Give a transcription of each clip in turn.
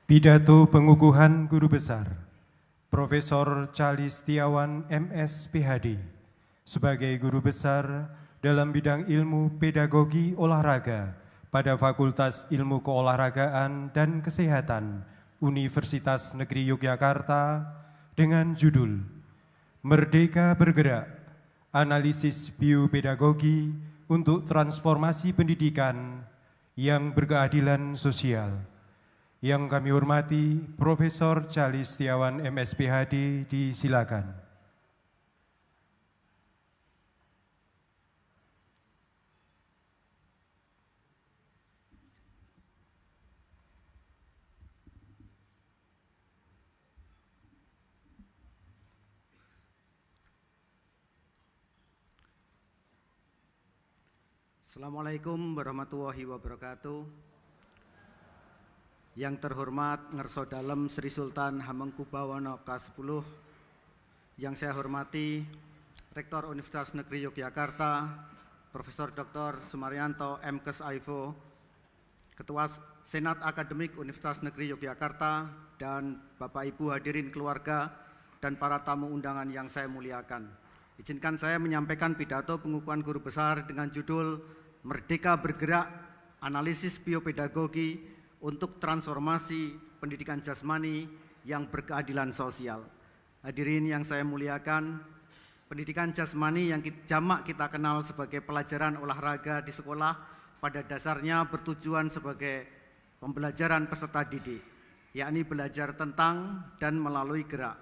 Pidato pengukuhan Guru Besar Profesor Charles Setiawan MS PhD sebagai Guru Besar dalam bidang ilmu pedagogi olahraga pada Fakultas Ilmu Keolahragaan dan Kesehatan Universitas Negeri Yogyakarta dengan judul Merdeka Bergerak, Analisis Biopedagogi untuk Transformasi Pendidikan yang Berkeadilan Sosial. Yang kami hormati, Profesor Charles Setiawan MS PhD, disilakan. Assalamualaikum warahmatullahi wabarakatuh. Yang terhormat Ngerso Dalem Sri Sultan Hamengkubuwono ke-10, yang saya hormati Rektor Universitas Negeri Yogyakarta, Profesor Dr. Sumaryanto MKes Aivo, Ketua Senat Akademik Universitas Negeri Yogyakarta, dan Bapak Ibu hadirin keluarga dan para tamu undangan yang saya muliakan. Izinkan saya menyampaikan pidato pengukuhan guru besar dengan judul Merdeka Bergerak, Analisis Biopedagogi untuk Transformasi Pendidikan Jasmani yang Berkeadilan Sosial. Hadirin yang saya muliakan, pendidikan jasmani yang jamak kita kenal sebagai pelajaran olahraga di sekolah pada dasarnya bertujuan sebagai pembelajaran peserta didik, yakni belajar tentang dan melalui gerak.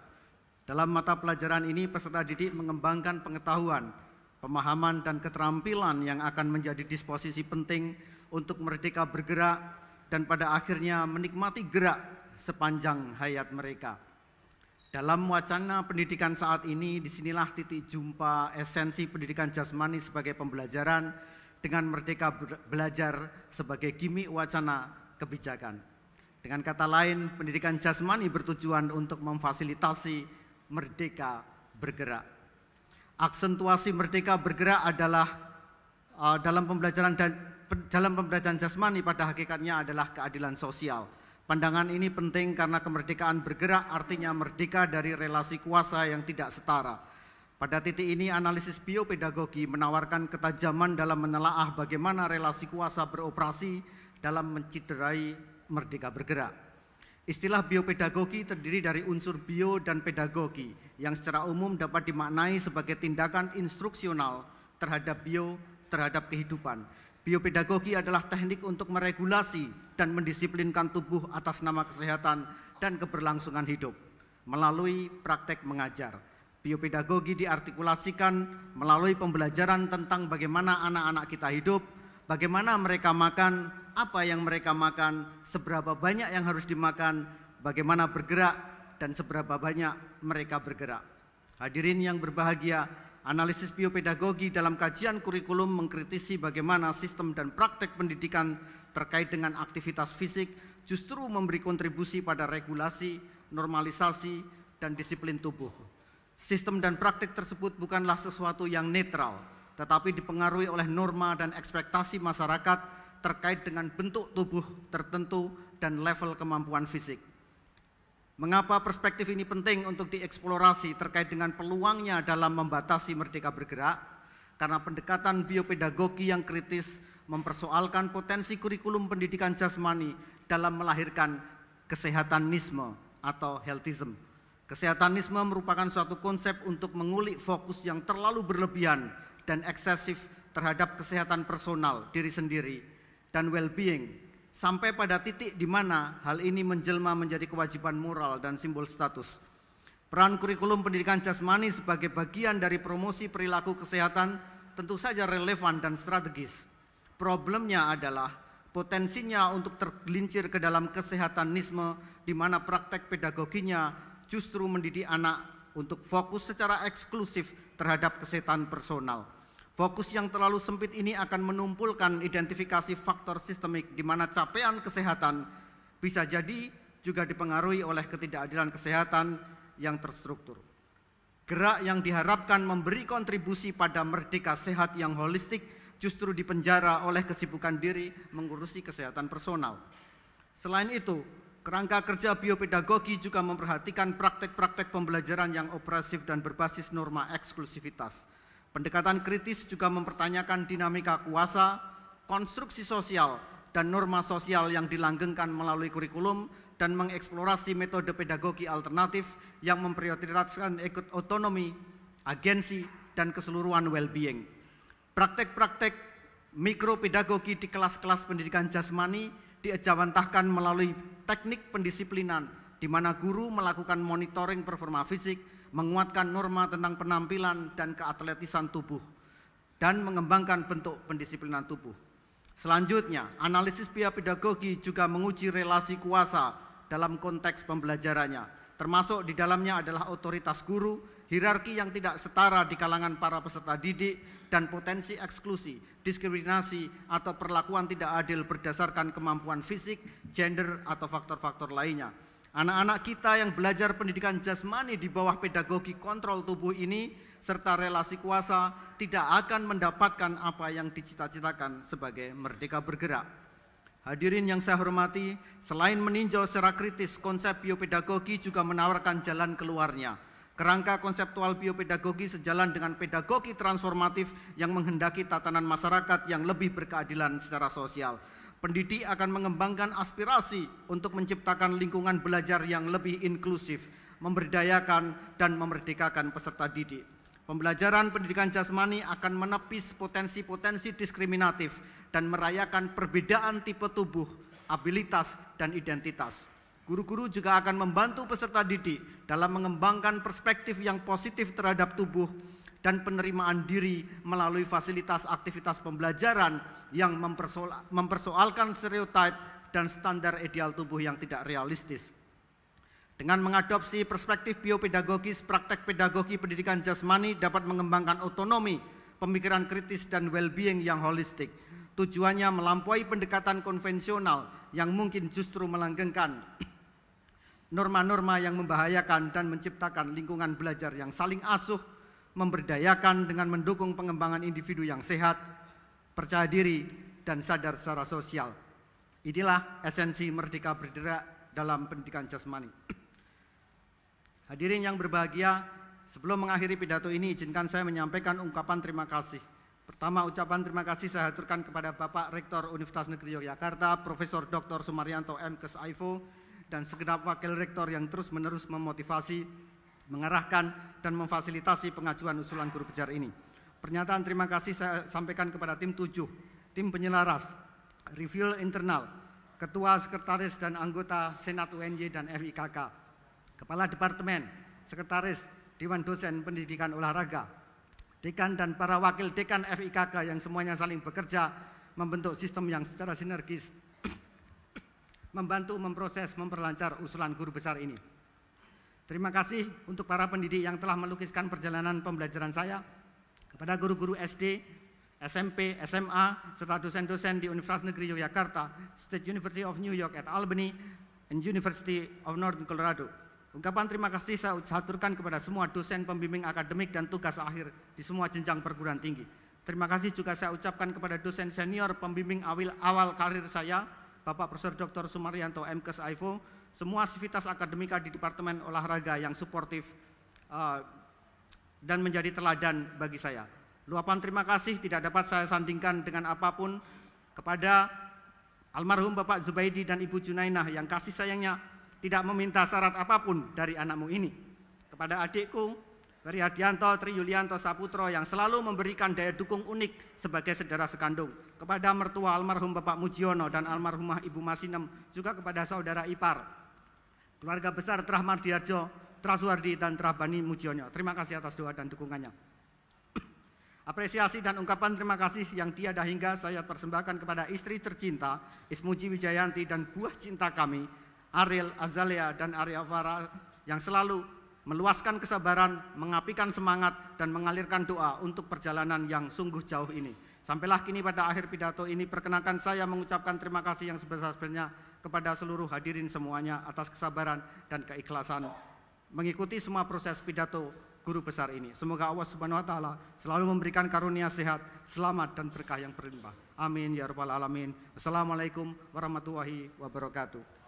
Dalam mata pelajaran ini, peserta didik mengembangkan pengetahuan, pemahaman, dan keterampilan yang akan menjadi disposisi penting untuk merdeka bergerak dan pada akhirnya menikmati gerak sepanjang hayat mereka. Dalam wacana pendidikan saat ini, disinilah titik jumpa esensi pendidikan jasmani sebagai pembelajaran dengan merdeka belajar sebagai gimmick wacana kebijakan. Dengan kata lain, pendidikan jasmani bertujuan untuk memfasilitasi merdeka bergerak. Aksentuasi merdeka bergerak adalah dalam pembelajaran jasmani pada hakikatnya adalah keadilan sosial. Pandangan ini penting karena kemerdekaan bergerak artinya merdeka dari relasi kuasa yang tidak setara. Pada titik ini, analisis biopedagogi menawarkan ketajaman dalam menelaah bagaimana relasi kuasa beroperasi dalam menciderai merdeka bergerak. Istilah biopedagogi terdiri dari unsur bio dan pedagogi yang secara umum dapat dimaknai sebagai tindakan instruksional terhadap kehidupan. Biopedagogi adalah teknik untuk meregulasi dan mendisiplinkan tubuh atas nama kesehatan dan keberlangsungan hidup melalui praktek mengajar. Biopedagogi diartikulasikan melalui pembelajaran tentang bagaimana anak-anak kita hidup, bagaimana mereka makan, apa yang mereka makan, seberapa banyak yang harus dimakan, bagaimana bergerak, dan seberapa banyak mereka bergerak. Hadirin yang berbahagia, analisis biopedagogi dalam kajian kurikulum mengkritisi bagaimana sistem dan praktek pendidikan terkait dengan aktivitas fisik justru memberi kontribusi pada regulasi, normalisasi, dan disiplin tubuh. Sistem dan praktek tersebut bukanlah sesuatu yang netral, tetapi dipengaruhi oleh norma dan ekspektasi masyarakat terkait dengan bentuk tubuh tertentu dan level kemampuan fisik. Mengapa perspektif ini penting untuk dieksplorasi terkait dengan peluangnya dalam membatasi merdeka bergerak? Karena pendekatan biopedagogi yang kritis mempersoalkan potensi kurikulum pendidikan jasmani dalam melahirkan kesehatanisme atau healthism. Kesehatanisme merupakan suatu konsep untuk mengulik fokus yang terlalu berlebihan dan eksesif terhadap kesehatan personal, diri sendiri, dan well-being, sampai pada titik di mana hal ini menjelma menjadi kewajiban moral dan simbol status. Peran kurikulum pendidikan jasmani sebagai bagian dari promosi perilaku kesehatan tentu saja relevan dan strategis. Problemnya adalah potensinya untuk tergelincir ke dalam kesehatanisme di mana praktek pedagoginya justru mendidik anak untuk fokus secara eksklusif terhadap kesehatan personal. Fokus yang terlalu sempit ini akan menumpulkan identifikasi faktor sistemik di mana capaian kesehatan bisa jadi juga dipengaruhi oleh ketidakadilan kesehatan yang terstruktur. Gerak yang diharapkan memberi kontribusi pada merdeka sehat yang holistik justru dipenjara oleh kesibukan diri mengurusi kesehatan personal. Selain itu, kerangka kerja biopedagogi juga memperhatikan praktek-praktek pembelajaran yang opresif dan berbasis norma eksklusivitas. Pendekatan kritis juga mempertanyakan dinamika kuasa, konstruksi sosial, dan norma sosial yang dilanggengkan melalui kurikulum dan mengeksplorasi metode pedagogi alternatif yang memprioritaskan otonomi, agensi, dan keseluruhan well-being. Praktek-praktek mikropedagogi di kelas-kelas pendidikan jasmani diejawantahkan melalui teknik pendisiplinan di mana guru melakukan monitoring performa fisik, menguatkan norma tentang penampilan dan keatletisan tubuh, dan mengembangkan bentuk pendisiplinan tubuh. Selanjutnya, analisis biopedagogi juga menguji relasi kuasa dalam konteks pembelajarannya, termasuk di dalamnya adalah otoritas guru, hierarki yang tidak setara di kalangan para peserta didik, dan potensi eksklusi, diskriminasi, atau perlakuan tidak adil berdasarkan kemampuan fisik, gender, atau faktor-faktor lainnya. Anak-anak kita yang belajar pendidikan jasmani di bawah pedagogi kontrol tubuh ini serta relasi kuasa tidak akan mendapatkan apa yang dicita-citakan sebagai merdeka bergerak. Hadirin yang saya hormati, selain meninjau secara kritis konsep biopedagogi juga menawarkan jalan keluarnya. Kerangka konseptual biopedagogi sejalan dengan pedagogi transformatif yang menghendaki tatanan masyarakat yang lebih berkeadilan secara sosial. Pendidik akan mengembangkan aspirasi untuk menciptakan lingkungan belajar yang lebih inklusif, memberdayakan dan memerdekakan peserta didik. Pembelajaran pendidikan jasmani akan menepis potensi-potensi diskriminatif dan merayakan perbedaan tipe tubuh, abilitas, dan identitas. Guru-guru juga akan membantu peserta didik dalam mengembangkan perspektif yang positif terhadap tubuh dan penerimaan diri melalui fasilitas aktivitas pembelajaran yang mempersoalkan stereotip dan standar ideal tubuh yang tidak realistis. Dengan mengadopsi perspektif biopedagogis, praktek pedagogi pendidikan jasmani dapat mengembangkan otonomi, pemikiran kritis, dan well-being yang holistik. Tujuannya melampaui pendekatan konvensional yang mungkin justru melanggengkan norma-norma yang membahayakan dan menciptakan lingkungan belajar yang saling asuh, memberdayakan dengan mendukung pengembangan individu yang sehat, percaya diri, dan sadar secara sosial. Inilah esensi merdeka bergerak dalam pendidikan jasmani. Hadirin yang berbahagia, sebelum mengakhiri pidato ini, izinkan saya menyampaikan ungkapan terima kasih. Pertama, ucapan terima kasih saya haturkan kepada Bapak Rektor Universitas Negeri Yogyakarta, Profesor Dr. Sumaryanto M.Kes Aivo, dan segenap wakil rektor yang terus-menerus memotivasi, mengarahkan, dan memfasilitasi pengajuan usulan guru besar ini. Pernyataan terima kasih saya sampaikan kepada tim 7, tim penyelaras, review internal, ketua, sekretaris, dan anggota Senat UNY dan FIKK, kepala departemen, sekretaris, Dewan Dosen Pendidikan Olahraga, dekan dan para wakil dekan FIKK yang semuanya saling bekerja membentuk sistem yang secara sinergis membantu memproses, memperlancar usulan guru besar ini. Terima kasih untuk para pendidik yang telah melukiskan perjalanan pembelajaran saya, kepada guru-guru SD, SMP, SMA, serta dosen-dosen di Universitas Negeri Yogyakarta, State University of New York at Albany, and University of Northern Colorado. Ungkapan terima kasih saya haturkan kepada semua dosen pembimbing akademik dan tugas akhir di semua jenjang perguruan tinggi. Terima kasih juga saya ucapkan kepada dosen senior pembimbing awal karir saya, Bapak Profesor Dr. Sumaryanto M.Kes Aivo, semua sivitas akademika di Departemen Olahraga yang suportif dan menjadi teladan bagi saya. Luapan terima kasih tidak dapat saya sandingkan dengan apapun kepada almarhum Bapak Zubaidi dan Ibu Junainah yang kasih sayangnya tidak meminta syarat apapun dari anakmu ini. Kepada adikku, Ferry Hadianto, Tri Yulianto Saputro yang selalu memberikan daya dukung unik sebagai saudara sekandung. Kepada mertua almarhum Bapak Mujiono dan almarhumah Ibu Masinem, juga kepada saudara ipar, keluarga besar Trah Mardiarjo, Trah Suwardi, dan Trah Bani Mujiono. Terima kasih atas doa dan dukungannya. Apresiasi dan ungkapan terima kasih yang tiada hingga saya persembahkan kepada istri tercinta, Ismuji Wijayanti, dan buah cinta kami, Ariel, Azalea, dan Arya Farah, yang selalu meluaskan kesabaran, mengapikan semangat, dan mengalirkan doa untuk perjalanan yang sungguh jauh ini. Sampailah kini pada akhir pidato ini, perkenankan saya mengucapkan terima kasih yang sebesar-besarnya kepada seluruh hadirin semuanya atas kesabaran dan keikhlasan mengikuti semua proses pidato guru besar ini. Semoga Allah Subhanahu wa Ta'ala selalu memberikan karunia sehat, selamat, dan berkah yang berlimpah. Amin ya rabbal alamin. Wassalamualaikum warahmatullahi wabarakatuh.